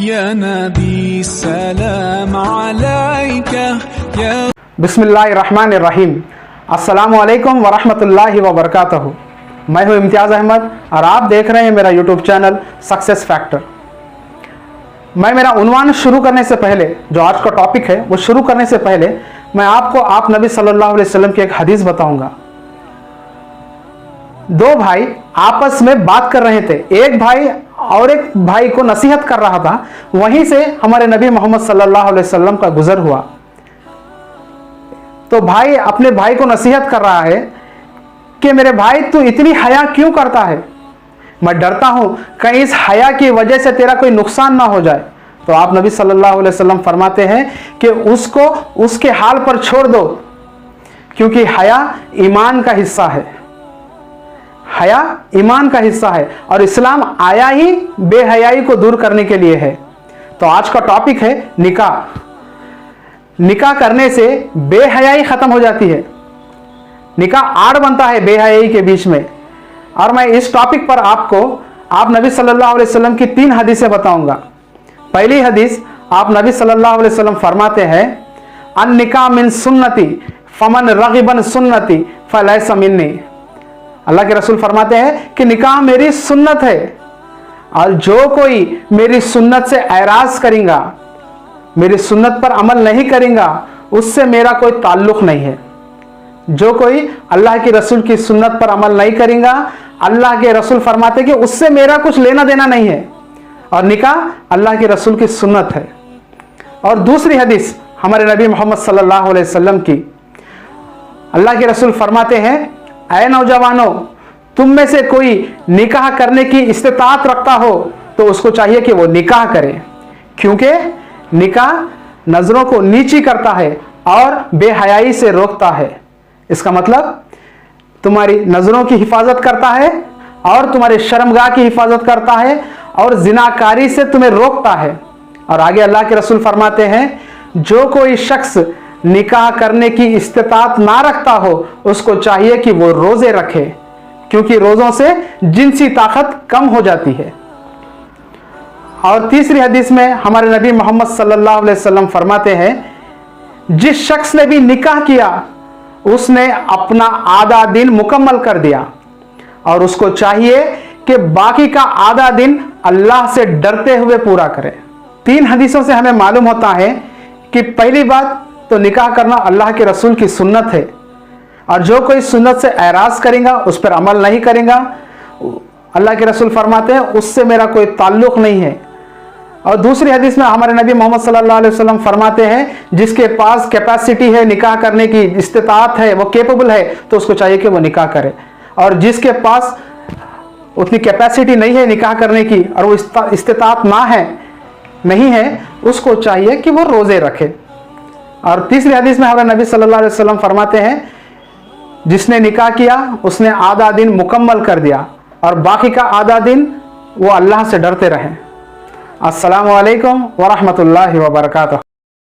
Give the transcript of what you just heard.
या नबी सलाम अलैका या। बिस्मिल्लाहिर्रहमानिर्रहीम। अस्सलामु अलैकुम वरहमतुल्लाहि वबरकातुहू। मैं हूँ इम्तियाज़ अहमद और आप देख रहे हैं मेरा यूट्यूब चैनल सक्सेस फैक्टर। मैं मेरा उन्वान शुरू करने से पहले, जो आज का टॉपिक है वो शुरू करने से पहले मैं आपको आप नबी सल्लल्लाहु अलैहि वसल्लम की एक हदीस बताऊंगा। दो भाई आपस में बात कर रहे थे, एक भाई और एक भाई को नसीहत कर रहा था। वहीं से हमारे नबी मोहम्मद सल्लल्लाहु अलैहि वसल्लम का गुजर हुआ। तो भाई अपने भाई को नसीहत कर रहा है कि मेरे भाई तू इतनी हया क्यों करता है, मैं डरता हूं कहीं इस हया की वजह से तेरा कोई नुकसान ना हो जाए। तो आप नबी सल्लल्लाहु अलैहि वसल्लम फरमाते हैं कि उसको उसके हाल पर छोड़ दो, क्योंकि हया ईमान का हिस्सा है। हया ईमान का हिस्सा है और इस्लाम आया ही बेहयाई को दूर करने के लिए है। तो आज का टॉपिक है निकाह। निकाह करने से बेहयाई खत्म हो जाती है, निकाह आड़ बनता है बेहयाई के बीच में। और मैं इस टॉपिक पर आपको आप नबी सल्लल्लाहु अलैहि वसल्लम की 3 हदीसें बताऊंगा। पहली हदीस आप नबी सल्लल्लाहु अलैहि वसल्लम फरमाते हैं, अन निकाह मिन सुन्नती फमन रगिबन सुन्नती फलैसा मिन्नी। अल्लाह के रसूल फरमाते हैं कि निकाह मेरी सुन्नत है और जो कोई मेरी सुन्नत से ऐराज करेगा, मेरी सुन्नत पर अमल नहीं करेगा, उससे मेरा कोई ताल्लुक नहीं है। जो कोई अल्लाह के रसूल की सुन्नत पर अमल नहीं करेगा, अल्लाह के रसूल फरमाते कि उससे मेरा कुछ लेना देना नहीं है। और निकाह अल्लाह के रसूल की सुन्नत है। और दूसरी हदीस हमारे नबी मोहम्मद सल्लल्लाहु अलैहि वसल्लम की, अल्लाह के रसूल फरमाते हैं, ऐ नौजवानों, तुम में से कोई निकाह करने की इस्तिताअत रखता हो तो उसको चाहिए कि वो निकाह करे, क्योंकि निकाह नजरों को नीची करता है और बेहयाई से रोकता है। इसका मतलब तुम्हारी नजरों की हिफाजत करता है और तुम्हारे शर्मगाह की हिफाजत करता है और जिनाकारी से तुम्हें रोकता है। और आगे अल्लाह के रसूल फरमाते हैं, जो कोई शख्स निकाह करने की इस्तिताअत ना रखता हो उसको चाहिए कि वो रोजे रखे, क्योंकि रोजों से जिनसी ताकत कम हो जाती है। और तीसरी हदीस में हमारे नबी मोहम्मद सल्लल्लाहु अलैहि वसल्लम फरमाते हैं, जिस शख्स ने भी निकाह किया उसने अपना आधा दिन मुकम्मल कर दिया और उसको चाहिए कि बाकी का आधा दिन अल्लाह से डरते हुए पूरा करे। 3 हदीसों से हमें मालूम होता है कि पहली बात तो निकाह करना अल्लाह के रसूल की सुन्नत है और जो कोई सुन्नत से ऐराज करेगा, उस पर अमल नहीं करेगा, अल्लाह के रसूल फरमाते हैं उससे मेरा कोई ताल्लुक नहीं है। और दूसरी हदीस में हमारे नबी मोहम्मद सल्लल्लाहु अलैहि वसल्लम फरमाते हैं, जिसके पास कैपेसिटी है निकाह करने की, इस्तिताअत है, वो केपेबल है, तो उसको चाहिए कि वो निकाह करे। और जिसके पास उतनी कैपेसिटी नहीं है निकाह करने की और वो इस्तिताअत नहीं है, उसको चाहिए कि वो रोजे रखे। और तीसरी हदीस में हमारे नबी सल्लल्लाहु अलैहि वसल्लम फरमाते हैं, जिसने निकाह किया उसने आधा दिन मुकम्मल कर दिया और बाकी का आधा दिन वो अल्लाह से डरते रहे। अस्सलामु अलैकुम वरहमतुल्लाहि वबरकातुहू।